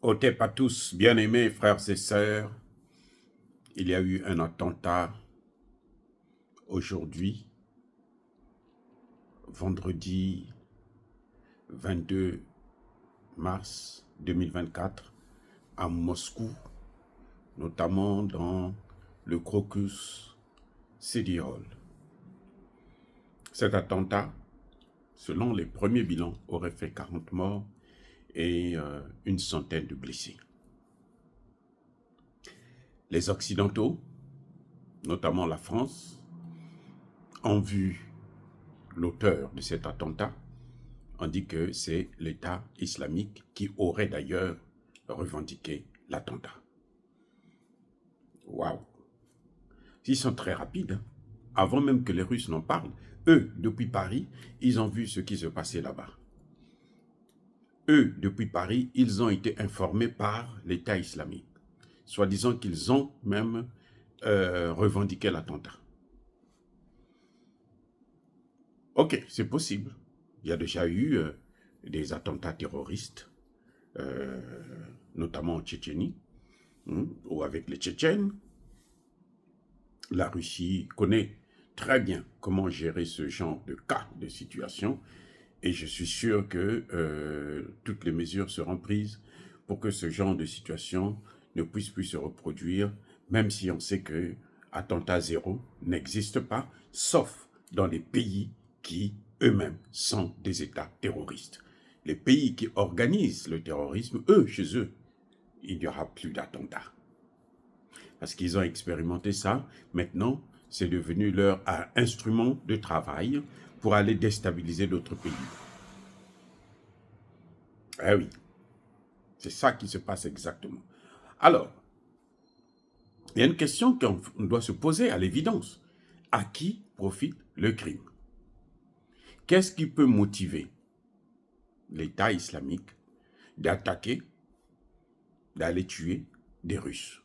Otep à tous, bien-aimés frères et sœurs, il y a eu un attentat aujourd'hui, vendredi 22 mars 2024, à Moscou, notamment dans le Crocus City Hall. Cet attentat, selon les premiers bilans, aurait fait 40 morts et une centaine de blessés. Les Occidentaux, notamment la France, ont vu l'auteur de cet attentat. On dit que c'est l'État islamique qui aurait d'ailleurs revendiqué l'attentat. Waouh! Ils sont très rapides. Hein? Avant même que les Russes n'en parlent, eux, depuis Paris, ils ont vu ce qui se passait là-bas. Eux, depuis Paris, ils ont été informés par l'État islamique, soi-disant qu'ils ont même revendiqué l'attentat. Ok, c'est possible. Il y a déjà eu des attentats terroristes, notamment en Tchétchénie, ou avec les Tchétchènes. La Russie connaît très bien comment gérer ce genre de cas, de situation, et je suis sûr que toutes les mesures seront prises pour que ce genre de situation ne puisse plus se reproduire, même si on sait que attentat zéro n'existe pas, sauf dans les pays qui eux-mêmes sont des États terroristes. Les pays qui organisent le terrorisme, eux, chez eux, il n'y aura plus d'attentats. Parce qu'ils ont expérimenté ça. Maintenant, c'est devenu leur instrument de travail pour aller déstabiliser d'autres pays. Eh oui, c'est ça qui se passe exactement. Alors, il y a une question qu'on doit se poser à l'évidence. À qui profite le crime? Qu'est-ce qui peut motiver l'État islamique d'attaquer, d'aller tuer des Russes?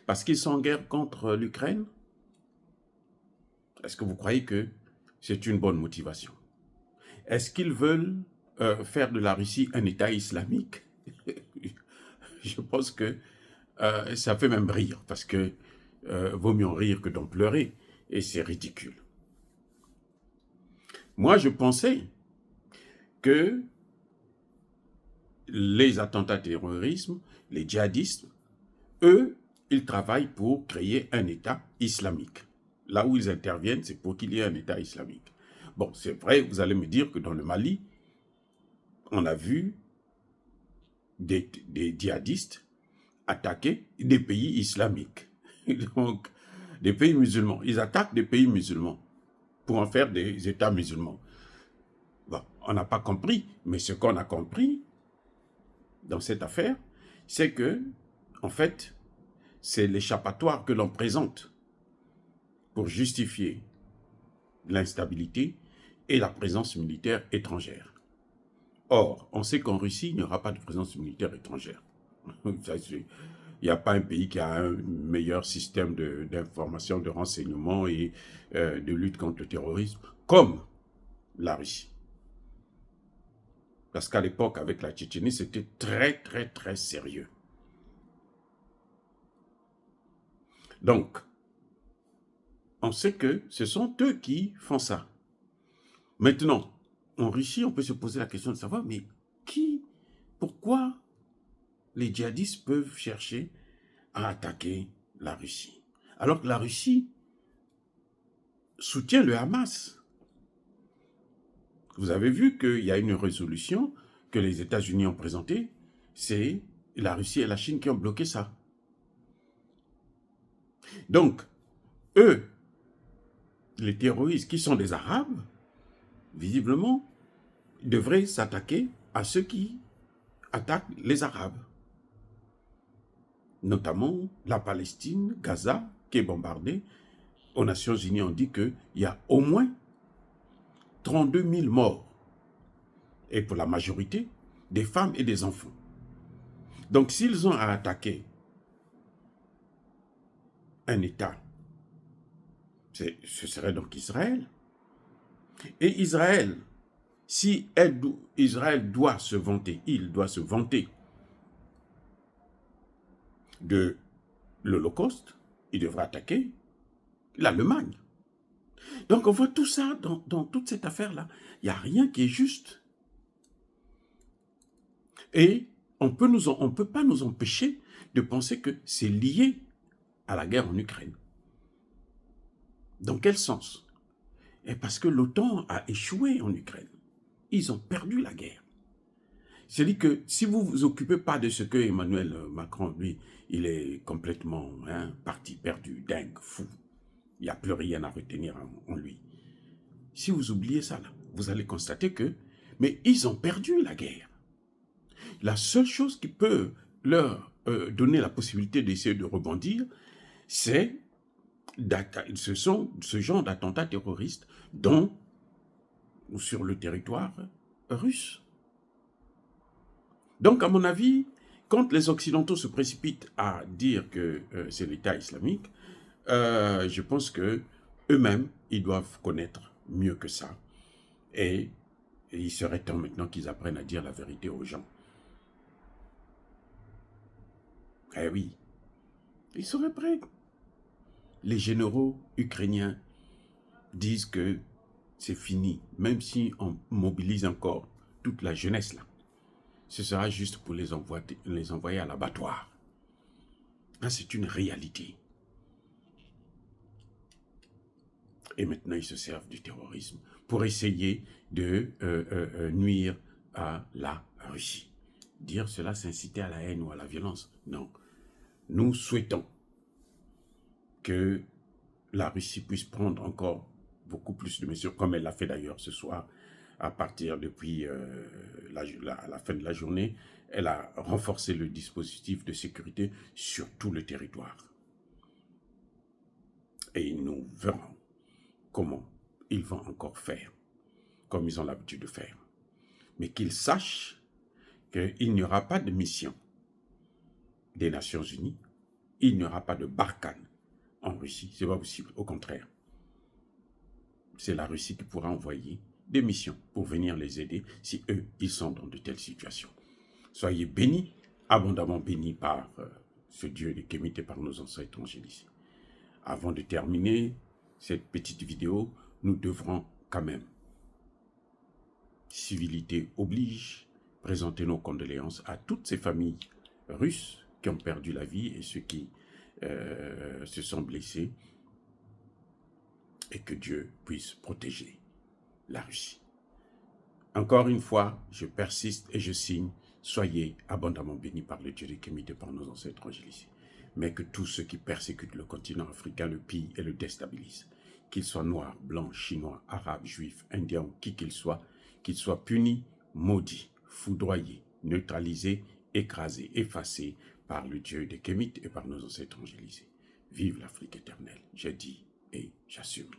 Parce qu'ils sont en guerre contre l'Ukraine? Est-ce que vous croyez que c'est une bonne motivation? Est-ce qu'ils veulent faire de la Russie un État islamique? Je pense que ça fait même rire, parce que vaut mieux en rire que d'en pleurer, et c'est ridicule. Moi, je pensais que les attentats terroristes, les djihadistes, eux, ils travaillent pour créer un État islamique. Là où ils interviennent, c'est pour qu'il y ait un État islamique. Bon, c'est vrai, vous allez me dire que dans le Mali, on a vu des djihadistes attaquer des pays islamiques. Donc, des pays musulmans. Ils attaquent des pays musulmans pour en faire des États musulmans. Bon, on n'a pas compris, mais ce qu'on a compris dans cette affaire, c'est que, en fait, c'est l'échappatoire que l'on présente pour justifier l'instabilité et la présence militaire étrangère. Or, on sait qu'en Russie, il n'y aura pas de présence militaire étrangère. Il n'y a pas un pays qui a un meilleur système d'information, de renseignement et de lutte contre le terrorisme comme la Russie. Parce qu'à l'époque, avec la Tchétchénie, c'était très, très, très sérieux. Donc, on sait que ce sont eux qui font ça. Maintenant, en Russie, on peut se poser la question de savoir, mais pourquoi les djihadistes peuvent chercher à attaquer la Russie? Alors que la Russie soutient le Hamas. Vous avez vu qu'il y a une résolution que les États-Unis ont présentée, c'est la Russie et la Chine qui ont bloqué ça. Donc, eux, les terroristes qui sont des Arabes, visiblement, devraient s'attaquer à ceux qui attaquent les Arabes. Notamment la Palestine, Gaza, qui est bombardée. Aux Nations Unies, on dit qu'il y a au moins 32 000 morts. Et pour la majorité, des femmes et des enfants. Donc, s'ils ont à attaquer un État, ce serait donc Israël. Et Israël, Si Israël doit se vanter, il doit se vanter de l'Holocauste, il devra attaquer l'Allemagne. Donc on voit tout ça dans toute cette affaire-là. Il n'y a rien qui est juste. Et on ne peut pas nous empêcher de penser que c'est lié à la guerre en Ukraine. Dans quel sens? Et parce que l'OTAN a échoué en Ukraine. Ils ont perdu la guerre. C'est-à-dire que si vous ne vous occupez pas de ce que Emmanuel Macron, lui, il est complètement parti, perdu, dingue, fou. Il n'y a plus rien à retenir en lui. Si vous oubliez ça, là, vous allez constater que, mais ils ont perdu la guerre. La seule chose qui peut leur donner la possibilité d'essayer de rebondir, c'est ce genre d'attentats terroristes sur le territoire russe. Donc, à mon avis, quand les Occidentaux se précipitent à dire que c'est l'État islamique, je pense que eux-mêmes, ils doivent connaître mieux que ça. Et il serait temps maintenant qu'ils apprennent à dire la vérité aux gens. Eh oui, ils seraient prêts. Les généraux ukrainiens disent que c'est fini, même si on mobilise encore toute la jeunesse là. Ce sera juste pour les envoyer à l'abattoir. C'est une réalité. Et maintenant, ils se servent du terrorisme pour essayer de nuire à la Russie. Dire cela, c'est inciter à la haine ou à la violence. Non. Nous souhaitons que la Russie puisse prendre encore beaucoup plus de mesures, comme elle l'a fait d'ailleurs ce soir, à partir depuis la fin de la journée. Elle a renforcé le dispositif de sécurité sur tout le territoire. Et nous verrons comment ils vont encore faire, comme ils ont l'habitude de faire. Mais qu'ils sachent qu'il n'y aura pas de mission des Nations Unies, il n'y aura pas de Barkhane en Russie, c'est pas possible, au contraire. C'est la Russie qui pourra envoyer des missions pour venir les aider si eux, ils sont dans de telles situations. Soyez bénis, abondamment bénis par ce Dieu qui est imité par nos ancêtres angélisés. Avant de terminer cette petite vidéo, nous devrons quand même, civilité oblige, présenter nos condoléances à toutes ces familles russes qui ont perdu la vie et ceux qui se sont blessés, et que Dieu puisse protéger la Russie. Encore une fois, je persiste et je signe, soyez abondamment bénis par le Dieu qui est imité par nos ancêtres angélisés. Mais que tous ceux qui persécutent le continent africain le pillent et le déstabilisent, qu'ils soient noirs, blancs, chinois, arabes, juifs, indiens ou qui qu'ils soient punis, maudits, foudroyés, neutralisés, écrasés, effacés par le Dieu des Kémites et par nos ancêtres angélisés. Vive l'Afrique éternelle, j'ai dit et j'assume.